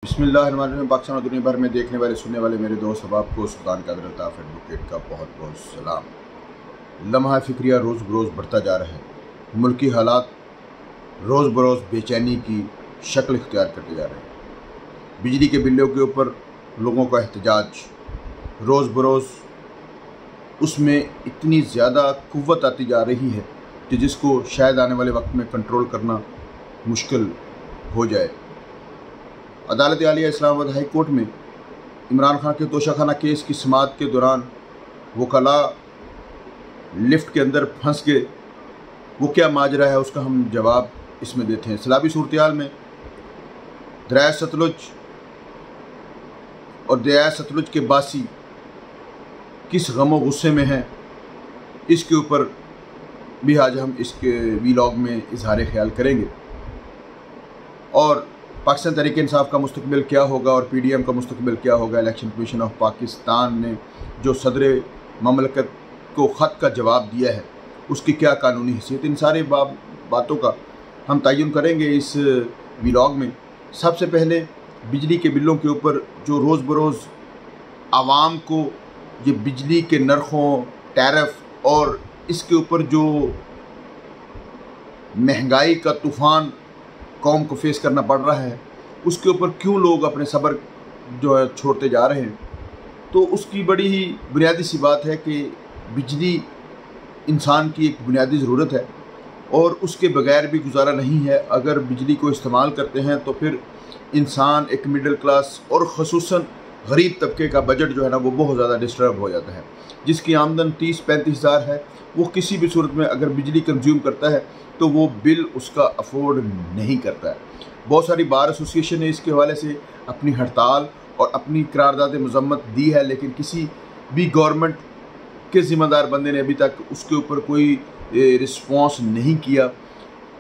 बिस्मिल्लाहिर्रहमानिर्रहीम। पाकिस्तान और दुनिया भर में देखने वाले सुनने वाले मेरे दोस्त अहबाब को सुल्तान कादिर अल्ताफ़ एडवोकेट का बहुत बहुत सलाम। लम्हा फ़िक्रिया रोज़ बरोज़ बढ़ता जा रहा है। मुल्की हालात रोज़ बरोज़ बेचैनी की शक्ल इख्तियार करते जा रहे हैं। बिजली के बिलों के ऊपर लोगों का एहतजाज रोज़ बरोज़ उसमें इतनी ज़्यादा क़ुव्वत आती जा रही है कि जिसको शायद आने वाले वक्त में कंट्रोल करना मुश्किल हो जाए। अदालत आलिया इस्लामाबाद हाई कोर्ट में इमरान खान के तोशाखाना केस की समाअत के दौरान वकला लिफ्ट के अंदर फंस गए। वो क्या माजरा है उसका हम जवाब इसमें देते हैं। सैलाबी सूरत में दरिया सतलुज और दरिया सतलुज के बासी किस गम व गुस्से में हैं, इसके ऊपर भी आज हम इसके वीलॉग में इजहार ख्याल करेंगे। और पाकिस्तान तहरीक इंसाफ का मुस्तकबिल क्या होगा और PDM का मुस्तकबिल क्या होगा। इलेक्शन कमीशन ऑफ पाकिस्तान ने जो सदर ममलकत को ख़त का जवाब दिया है उसकी क्या कानूनी हैसियत, इन सारे बातों का हम तयन करेंगे इस वीलॉग में। सबसे पहले बिजली के बिलों के ऊपर जो रोज़ बरोज़ आवाम को ये बिजली के नरखों, टैरिफ और इसके ऊपर जो महंगाई का तूफ़ान कौम को फेस करना पड़ रहा है, उसके ऊपर क्यों लोग अपने सब्र जो है छोड़ते जा रहे हैं। तो उसकी बड़ी ही बुनियादी सी बात है कि बिजली इंसान की एक बुनियादी ज़रूरत है और उसके बगैर भी गुजारा नहीं है। अगर बिजली को इस्तेमाल करते हैं तो फिर इंसान एक मिडिल क्लास और ख़ुसूसन गरीब तबके का बजट जो है ना वो बहुत ज़्यादा डिस्टर्ब हो जाता है। जिसकी आमदन 30-35 हज़ार है, वो किसी भी सूरत में अगर बिजली कंज्यूम करता है तो वो बिल उसका अफोर्ड नहीं करता है। बहुत सारी बार एसोसिएशन ने इसके हवाले से अपनी हड़ताल और अपनी करारदाद मज़म्मत दी है, लेकिन किसी भी गवर्नमेंट के ज़िम्मेदार बंदे ने अभी तक उसके ऊपर कोई रिस्पॉन्स नहीं किया।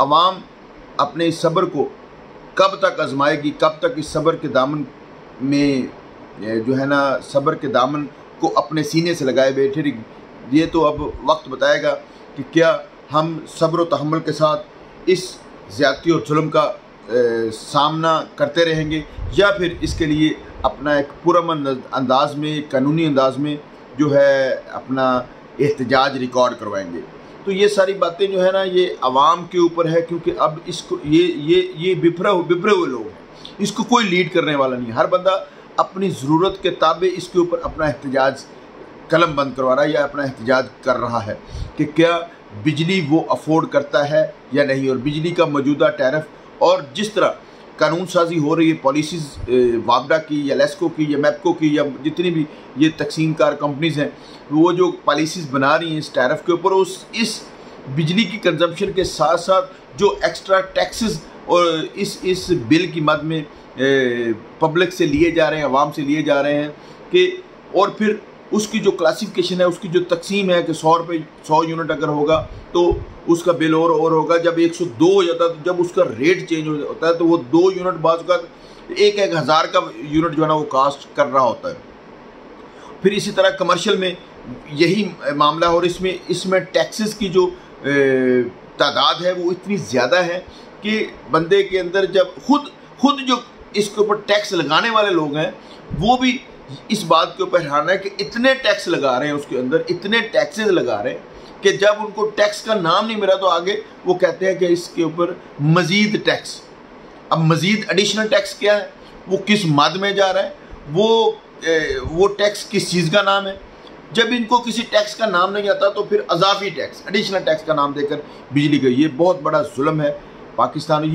आवाम अपने इस सब्र को कब तक आजमाएगी, कब तक इस सब्र के दामन में जो है ना सब्र के दामन को अपने सीने से लगाए बैठे, ये तो अब वक्त बताएगा कि क्या हम सब्र व तहम्मुल के साथ इस ज़्यादती और जुल्म का सामना करते रहेंगे या फिर इसके लिए अपना एक पुरअमन अंदाज में, कानूनी अंदाज में जो है अपना एहतजाज रिकॉर्ड करवाएंगे। तो ये सारी बातें जो है ना ये आवाम के ऊपर है, क्योंकि अब इसको ये बिफरे हुए लोग हैं, इसको कोई लीड करने वाला नहीं। हर बंदा अपनी ज़रूरत के ताबे इसके ऊपर अपना एहतजाज कलम बंद करवा रहा है या अपना एहतजाज कर रहा है कि क्या बिजली वो अफोर्ड करता है या नहीं। और बिजली का मौजूदा टैरिफ और जिस तरह कानून साजी हो रही है पॉलिसीज़ वापडा की या लेस्को की या मैपको की या जितनी भी ये तकसीम कार कंपनीज़ हैं, वो जो पॉलिसीज़ बना रही हैं इस टैरिफ के ऊपर, इस बिजली की कंजम्पशन के साथ साथ जो एक्स्ट्रा टैक्सेस और इस बिल की मद में पब्लिक से लिए जा रहे हैं, आवाम से लिए जा रहे हैं कि और फिर उसकी जो क्लासिफिकेशन है, उसकी जो तकसीम है कि 100 रुपये 100 यूनिट अगर होगा तो उसका बिल और होगा। जब 102 हो जाता है तो जब उसका रेट चेंज होता है तो वो 2 यूनिट बाज़ का 1,000 का यूनिट जो है ना वो कास्ट कर रहा होता है। फिर इसी तरह कमर्शियल में यही मामला है और इसमें टैक्सेस की जो तादाद है वो इतनी ज़्यादा है कि बंदे के अंदर जब खुद जो इसके ऊपर टैक्स लगाने वाले लोग हैं वो भी इस बात के ऊपर हैरान है कि इतने टैक्स लगा रहे हैं, उसके अंदर इतने टैक्सेस लगा रहे हैं कि जब उनको टैक्स का नाम नहीं मिला तो आगे वो कहते हैं कि इसके ऊपर मज़ीद टैक्स। अब मज़ीद एडिशनल टैक्स क्या है, वो किस मद में जा रहा है, वो टैक्स किस चीज़ का नाम है। जब इनको किसी टैक्स का नाम नहीं आता तो फिर अजाफी टैक्स, एडिशनल टैक्स का नाम देकर बिजली का, ये बहुत बड़ा जुल्म है पाकिस्तान।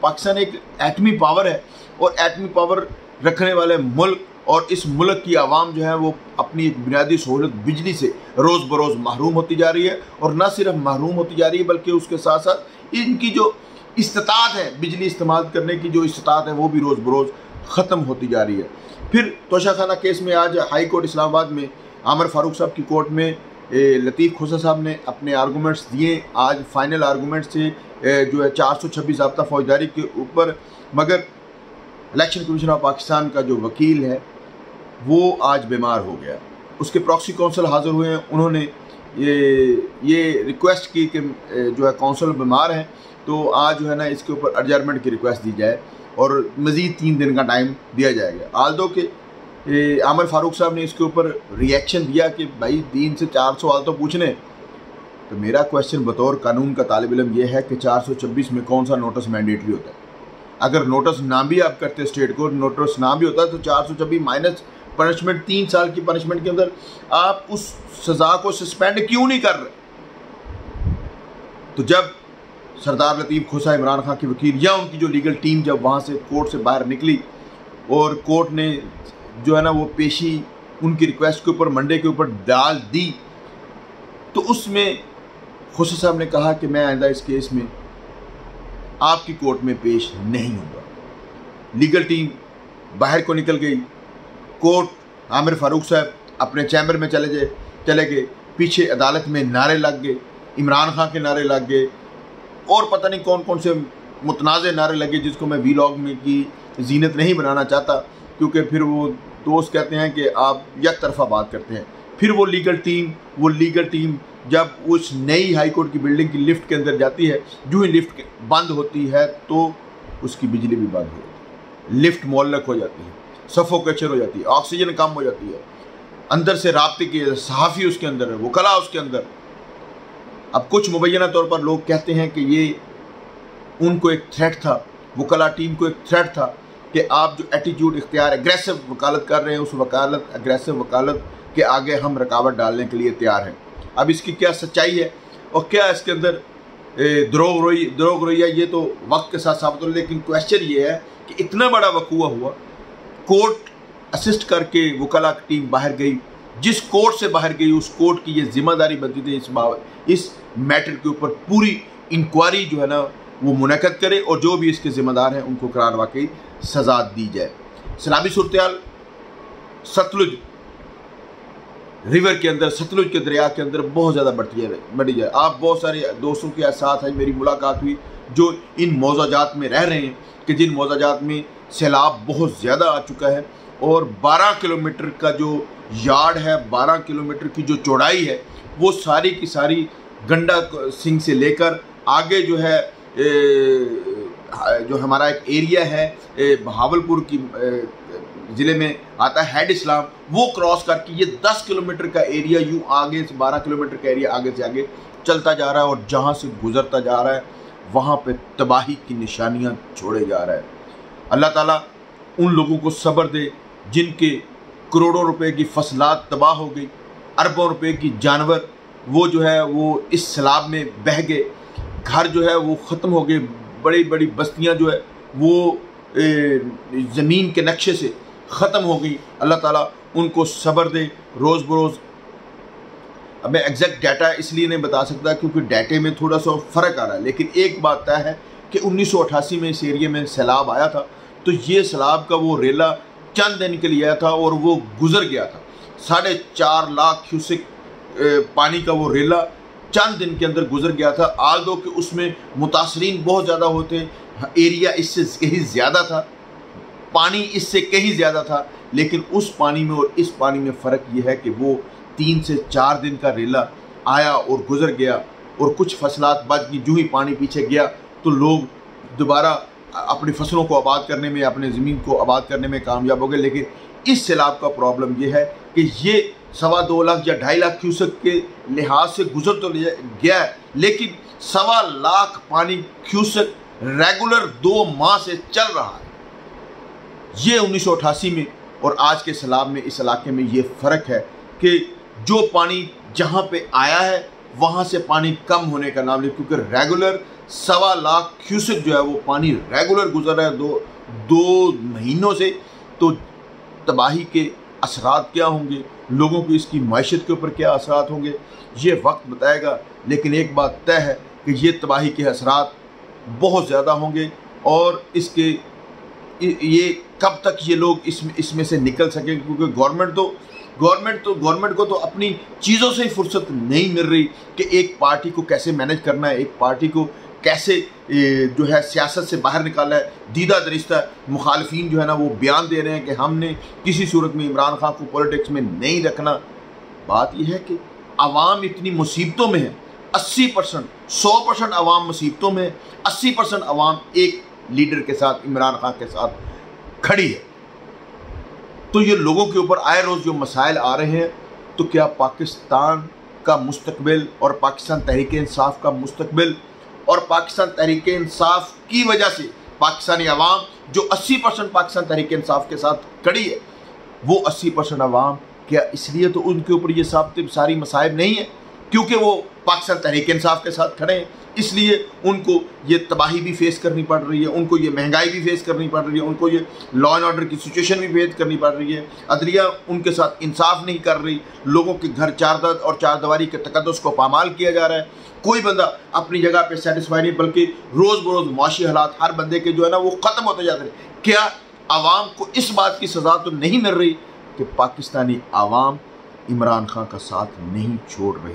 पाकिस्तान एक एटमी पावर है और एटमी पावर रखने वाले मुल्क और इस मुल्क की आवाम जो है वो अपनी एक बुनियादी सहूलत बिजली से रोज़ बरोज़ महरूम होती जा रही है। और न सिर्फ महरूम होती जा रही है बल्कि उसके साथ साथ इनकी जो इस्तात है, बिजली इस्तेमाल करने की जो इस्तात है वो भी रोज़ बरोज़ ख़त्म होती जा रही है। फिर तोशाखाना केस में आज हाई कोर्ट इस्लामाबाद में आमिर फारूक साहब की कोर्ट में लतीफ़ खोसा साहब ने अपने आर्गूमेंट्स दिए। आज फाइनल आर्गूमेंट्स थे जो है 426 ज़ाब्ता फौजदारी के ऊपर, मगर इलेक्शन कमीशन ऑफ पाकिस्तान का जो वकील है वो आज बीमार हो गया। उसके प्रॉक्सी काउंसिल हाज़िर हुए हैं, उन्होंने ये रिक्वेस्ट की कि जो है काउंसिल बीमार हैं तो आज जो है ना इसके ऊपर एडजर्नमेंट की रिक्वेस्ट दी जाए। اور مزید 3 دن کا ٹائم دیا جائے گا. آلدو کہ عامر فاروق صاحب نے اس کے اوپر ریئیکشن دیا کہ بھائی 3 سے 4 سوال تو پوچھنے. تو میرا کویشچن بطور قانون کا طالب علم یہ ہے کہ 426 میں کون سا نوٹس مینڈیٹری ہوتا ہے؟ اگر نوٹس نہ بھی آپ کرتے اسٹیٹ کو، نوٹس نہ بھی ہوتا تو 426 مائنس پنشمنٹ 3 سال کی پنشمنٹ کے اندر آپ اس سزا کو سسپینڈ کیوں نہیں کر رہے؟ تو جب سردار لطیف کھوسہ عمران خان کے وکیل یا ان کی جو لیگل ٹیم جب وہاں سے کورٹ سے باہر نکلی اور کورٹ نے جو ہے نا وہ پیشی ان کی ریکویسٹ کے اوپر منڈے کے اوپر ڈال دی، تو اس میں کھوسہ صاحب نے کہا کہ میں آئندہ اس کیس میں آپ کی کورٹ میں پیش نہیں ہوں گا. لیگل ٹیم باہر کو نکل گئی. کورٹ عامر فاروق صاحب اپنے چیمبر میں چلے گئے. پیچھے عدالت میں نعرے لگ گئے، عمران خان کے نعرے لگ گئے اور پتہ نہیں کون کون سے متنازع نعرے لگے جس کو میں ویلاگ میں کی زینت نہیں بنانا چاہتا، کیونکہ پھر وہ دوست کہتے ہیں کہ آپ یک طرفہ بات کرتے ہیں. پھر وہ لیگل ٹیم جب اس نئی ہائی کورٹ کی بلڈنگ کی لفٹ کے اندر جاتی ہے، جو ہی لفٹ بند ہوتی ہے تو اس کی بجلی بھی بند ہو جاتی ہے، لفٹ معلق ہو جاتی ہے، سفوکیشن ہو جاتی ہے، آکسیجن کم ہو جاتی ہے، اندر سے رابطے کے صحافی اس کے اندر ہے، وکلاء اس کے اندر. اب کچھ مبینہ طور پر لوگ کہتے ہیں کہ یہ ان کو ایک تھریٹ تھا، وکلاء ٹیم کو ایک تھریٹ تھا کہ آپ جو ایٹیٹیوڈ اختیار اگریسو وکالت کر رہے ہیں، اس اگریسو وکالت کے آگے ہم رکاوٹ ڈالنے کے لیے تیار ہیں. اب اس کی کیا سچائی ہے اور کیا اس کے اندر دروغ رویہ، یہ تو وقت کے ساتھ ثابت ہو. لیکن کویشچن یہ ہے کہ اتنا بڑا وقوع ہوا، کورٹ اسسٹ کر کے وکلاء ٹیم باہر گئی، جس کورٹ سے باہر گئی اس کورٹ کی یہ ذمہ داری بنتی تھی اس میٹر کے اوپر پوری انکوائری جو ہے نا وہ منعقد کرے اور جو بھی اس کے ذمہ دار ہیں ان کو قرار واقعی سزا دی جائے. سیلابی صورتحال ستلج ریور کے اندر، ستلج کے دریا کے اندر بہت زیادہ بڑھی جائے. آپ بہت سارے دوستوں کے ساتھ ہیں میری ملاقات ہوئی جو ان موضوعات میں رہ رہے ہیں کہ جن موضوعات میں سیلاب بہت زیادہ آ چکا ہے اور 12 کلومیٹر کا جو یارڈ ہے، 12 کلومیٹر کی جو چوڑائی ہے، وہ ساری کی ساری گنڈا سنگھ سے لے کر آگے جو ہے جو ہمارا ایک ایریا ہے بہاولپور کی ضلع میں آتا ہے ہیڈ اسلام، وہ کراس کر کے یہ 10 کلومیٹر کا ایریا یوں آگے سے 12 کلومیٹر کا ایریا آگے سے آگے چلتا جا رہا ہے اور جہاں سے گزرتا جا رہا ہے وہاں پہ تباہی کی نشانیاں چھوڑے جا رہا ہے. اللہ تعالیٰ ان لوگوں کو صبر دے جن کے کروڑوں روپے کی فصلات تباہ ہو گئی، اربوں روپے کی جانور وہ جو ہے وہ اس سیلاب میں بہہ گئے، گھر جو ہے وہ ختم ہو گئے، بڑی بڑی بستیاں جو ہے وہ زمین کے نقشے سے ختم ہو گئی. اللہ تعالیٰ ان کو صبر دے. روز بروز اب میں ایگزیکٹ ڈیٹا اس لیے نہیں بتا سکتا کیونکہ ڈیٹے میں تھوڑا سا فرق آ رہا ہے، لیکن ایک بات طے ہے کہ 1988 میں اس ایریے میں سیلاب آیا تھا تو یہ سیلاب کا وہ ریلا چند دن کے لیے آیا تھا اور وہ گزر گیا تھا. 4.5 لاکھ کیوسک پانی کا وہ ریلا چند دن کے اندر گزر گیا تھا. آلدو کہ اس میں متاثرین بہت زیادہ ہوتے ہیں، ایریا اس سے کہیں زیادہ تھا، پانی اس سے کہیں زیادہ تھا، لیکن اس پانی میں اور اس پانی میں فرق یہ ہے کہ وہ 3 سے 4 دن کا ریلا آیا اور گزر گیا اور کچھ فصلات بچ گئی. جو ہی پانی پیچھے گیا تو لوگ دوبارہ اپنی فصلوں کو آباد کرنے میں، اپنے زمین کو آباد کرنے میں کامیاب ہو گئے. لیکن اس سیلاب کا پرابلم یہ ہے کہ یہ 2.25 لاکھ یا 2.5 لاکھ کیوسک کے لحاظ سے گزر تو گیا ہے، لیکن 2.25 لاکھ پانی کیوسک ریگولر 2 ماہ سے چل رہا ہے. یہ 1988 میں اور آج کے سیلاب میں اس علاقے میں یہ فرق ہے کہ جو پانی جہاں پہ آیا ہے وہاں سے پانی کم ہونے کا نام نہیں، کیونکہ ریگولر 2.25 لاکھ کیوسک جو ہے وہ پانی ریگولر گزر رہا ہے دو مہینوں سے. تو تباہی کے اثرات کیا ہوں گے، لوگوں کی اس کی معیشت کے اوپر کیا اثرات ہوں گے، یہ وقت بتائے گا. لیکن ایک بات طے ہے کہ یہ تباہی کے اثرات بہت زیادہ ہوں گے اور اس کے یہ کب تک یہ لوگ اس میں سے نکل سکیں، کیونکہ گورنمنٹ کو تو اپنی چیزوں سے ہی فرصت نہیں مل رہی کہ ایک پارٹی کو کیسے مینیج کرنا ہے، ایک پارٹی کو کیسے جو ہے سیاست سے باہر نکالنا ہے. دیدہ درستہ مخالفین جو ہے نا وہ بیان دے رہے ہیں کہ ہم نے کسی صورت میں عمران خان کو پولیٹکس میں نہیں رکھنا. بات یہ ہے کہ عوام اتنی مصیبتوں میں ہے، 80% 100% عوام مصیبتوں میں ہے، 80% عوام ایک लीडर के साथ, इमरान खान के साथ खड़ी है। तो ये लोगों के ऊपर आए रोज़ जो मसाइल आ रहे हैं, तो क्या पाकिस्तान का मुस्तकबिल और पाकिस्तान तहरीक इंसाफ का मुस्तकबिल और पाकिस्तान तहरीक इंसाफ की वजह से पाकिस्तानी अवाम जो 80% पाकिस्तान तहरीक इंसाफ के साथ खड़ी है, वो 80% अवाम क्या इसलिए तो उनके ऊपर ये सारी मसाइब नहीं है क्योंकि वो पाकिस्तान तहरीक इंसाफ के साथ खड़े हैं, इसलिए उनको ये तबाही भी फेस करनी पड़ रही है, उनको ये महंगाई भी फेस करनी पड़ रही है, उनको ये लॉ एंड ऑर्डर की सिचुएशन भी फेस करनी पड़ रही है, अदलिया उनके साथ इंसाफ नहीं कर रही, लोगों के घर चारदद और चारदीवारी के तकद्दुस को पामाल किया जा रहा है, कोई बंदा अपनी जगह पे सेटिस्फाई नहीं, बल्कि रोज़ बरोज़ मुआशी हालात हर बंदे के जो है ना वो ख़त्म होते जाते हैं। क्या आवाम को इस बात की सज़ा तो नहीं मिल रही कि पाकिस्तानी आवाम इमरान खान का साथ नहीं छोड़ रही?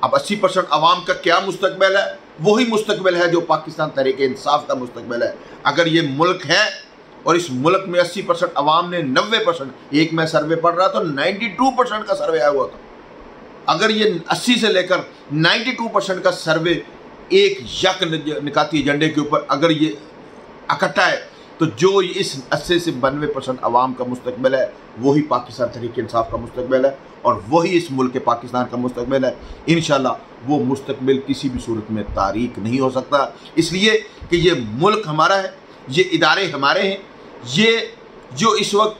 अब 80% आवाम का क्या मुस्तकबिल है? वही मुस्तकबिल है जो पाकिस्तान तहरीक इंसाफ का मुस्तकबिल है। अगर ये मुल्क है और इस मुल्क में 80% आवाम ने 90%, एक मैं सर्वे पढ़ रहा तो 92% का सर्वे आया हुआ था, अगर ये 80 से लेकर 92% का सर्वे एक यक निकाती एजेंडे के ऊपर अगर ये इकट्ठा है, तो जो इस 80 से 92% आवाम का मुस्तकबिल है वही पाकिस्तान तहरीक इंसाफ का मुस्तकबिल है और वही इस मुल्क के पाकिस्तान का मुस्तकबिल है। इंशाल्लाह वो मुस्तकबिल किसी भी सूरत में तारीक नहीं हो सकता, इसलिए कि ये मुल्क हमारा है, ये इदारे हमारे हैं, ये जो इस वक्त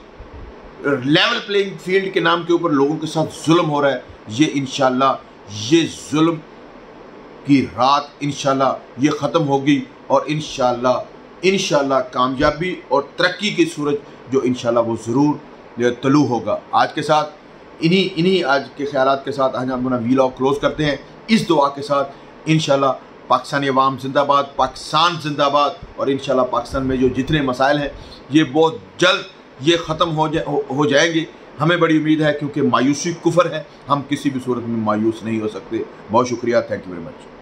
लेवल प्लेइंग फील्ड के नाम के ऊपर लोगों के साथ जुल्म हो रहा है, ये इंशाल्लाह ये जुल्म की रात इंशाल्लाह ये ख़त्म होगी और इंशाल्लाह कामयाबी और तरक्की की सूरज जो इंशाल्लाह वो ज़रूर तलू होगा। आज के साथ इन्हीं आज के ख्यालात के साथ आज हम अपना वीलॉग क्लोज़ करते हैं इस दुआ के साथ, इंशाल्लाह पाकिस्तानी अवाम जिंदाबाद, पाकिस्तान जिंदाबाद, और इंशाल्लाह पाकिस्तान में जो जितने मसाइल हैं ये बहुत जल्द ये ख़त्म हो जाएंगे। हमें बड़ी उम्मीद है क्योंकि मायूसी कुफर है, हम किसी भी सूरत में मायूस नहीं हो सकते। बहुत शुक्रिया, थैंक यू वेरी मच।